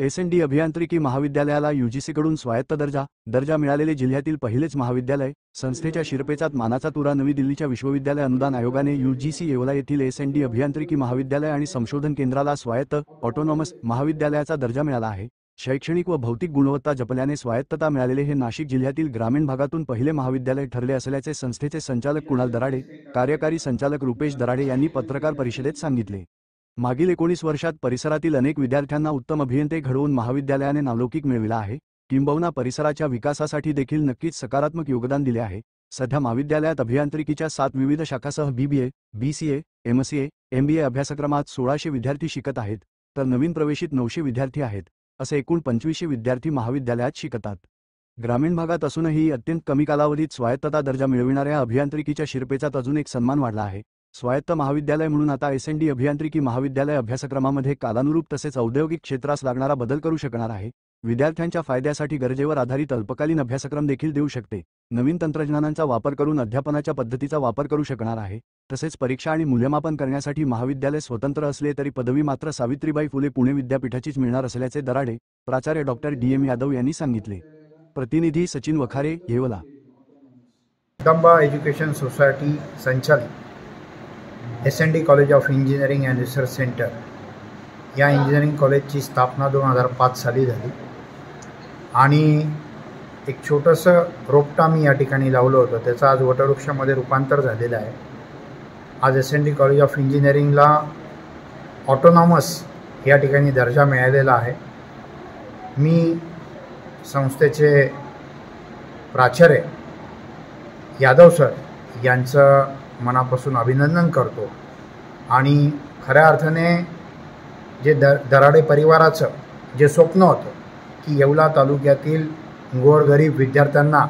एस.एन.डी. अभियांत्रिकी महाविद्यालयाला यूजीसीकडून स्वायत्त दर्जा मिळालेले जिल्ह्यातील पहिलेच महाविद्यालय. संस्थेच्या शिरपेचात मानाचा तुरा. नवी दिल्लीच्या विश्वविद्यालय अनुदान आयोगाने यूजीसी येवला येथील एस.एन.डी. अभियांत्रिकी महाविद्यालय आणि संशोधन केंद्राला स्वायत्त ऑटोनॉमस महाविद्यालयाचा दर्जा मिळाला आहे. शैक्षणिक व भौतिक गुणवत्ता जपल्याने स्वायत्तता मिळालेले हे नाशिक जिल्ह्यातील ग्रामीण भागातून पहिले महाविद्यालय ठरले असल्याचे संस्थेचे संचालक कुणाल दराडे, कार्यकारी संचालक रुपेश दराडे यांनी पत्रकार परिषदेत सांगितले. मागील 19 वर्षात परिसरातील अनेक विद्यार्थ्यांना उत्तम अभियंते घडवून महाविद्यालयाने नावलौकिक मिळविला आहे. किंबहुना परिसराच्या विकासासाठी देखील नक्कीच सकारात्मक योगदान दिले आहे. सध्या महाविद्यालयात अभियांत्रिकीच्या 7 विविध शाखासह BBA, BCA, MCA, MBA अभ्यासक्रमात 1600 विद्यार्थी शिकत आहेत, तर नवीन प्रवेशित 900 विद्यार्थी आहेत. असे एकूण 2500 विद्यार्थी महाविद्यालयात शिकतात. ग्रामीण भागात असूनही अत्यंत कमी कालावधीत स्वायत्तता दर्जा मिळविणाऱ्या अभियांत्रिकीच्या शिरपेचात अजून एक सन्मान वाढला आहे. स्वायत्त महाविद्यालय म्हणून आता एस.एन.डी. अभियांत्रिकी महाविद्यालय अभ्यासक्रमामध्ये कालानुरूप तसेच औद्योगिक क्षेत्रास लागणारा बदल करू शकणार आहे. विद्यार्थ्यांच्या फायद्यासाठी गरजेवर आधारित अल्पकालीन अभ्यासक्रम देखील देऊ शकते. नवीन तंत्रज्ञानांचा वापर करून अध्यापनाच्या पद्धतीचा वापर करू शकणार आहे. तसेच परीक्षा आणि मूल्यमापन करण्यासाठी महाविद्यालय स्वतंत्र असले तरी पदवी मात्र सावित्रीबाई फुले पुणे विद्यापीठाचीच मिळणार असल्याचे दराडे, प्राचार्य डॉ. DM यादव यांनी सांगितले. प्रतिनिधी सचिन वखारे, येवला. जगदंबा एज्युकेशन सोसायटी संचालित SND. College of engineering and research centre या इंजिनिअरिंग कॉलेजची स्थापना 2005 साली झाली आणि एक छोटंसं रोपटं मी या ठिकाणी लावलं होतं. त्याचं आज वटवृक्षामध्ये रूपांतर झालेलं आहे. आज एस.एन.डी. कॉलेज ऑफ इंजिनिअरिंगला ऑटोनॉमस या ठिकाणी दर्जा मिळालेला आहे. मी संस्थेचे प्राचार्य यादव सर यांचं मनापासून अभिनंदन करतो आणि खऱ्या अर्थाने जे दराडे परिवाराचं जे स्वप्न होतं की येवला तालुक्यातील गोरगरीब विद्यार्थ्यांना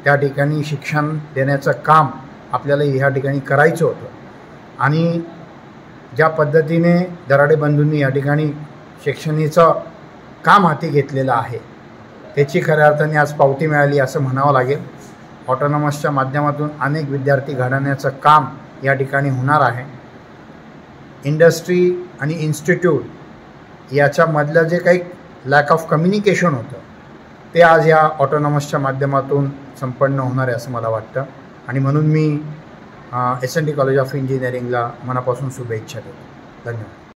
त्या ठिकाणी शिक्षण देण्याचं काम आपल्याला ह्या ठिकाणी करायचं होतं आणि ज्या पद्धतीने दराडे बंधूंनी या ठिकाणी शिक्षणाचं काम हाती घेतलेलं आहे त्याची खऱ्या अर्थाने आज पावती मिळाली असं म्हणावं लागेल. ऑटोनॉमसच्या माध्यमातून अनेक विद्यार्थी घडवण्याचं काम या ठिकाणी होणार आहे. इंडस्ट्री आणि इन्स्टिट्यूट याच्यामधलं जे काही लॅक ऑफ कम्युनिकेशन होतं ते आज या ऑटोनॉमसच्या माध्यमातून संपन्न होणार आहे असं मला वाटतं आणि म्हणून मी एस.एन.डी. कॉलेज ऑफ इंजिनिअरिंगला मनापासून शुभेच्छा देतो. धन्यवाद.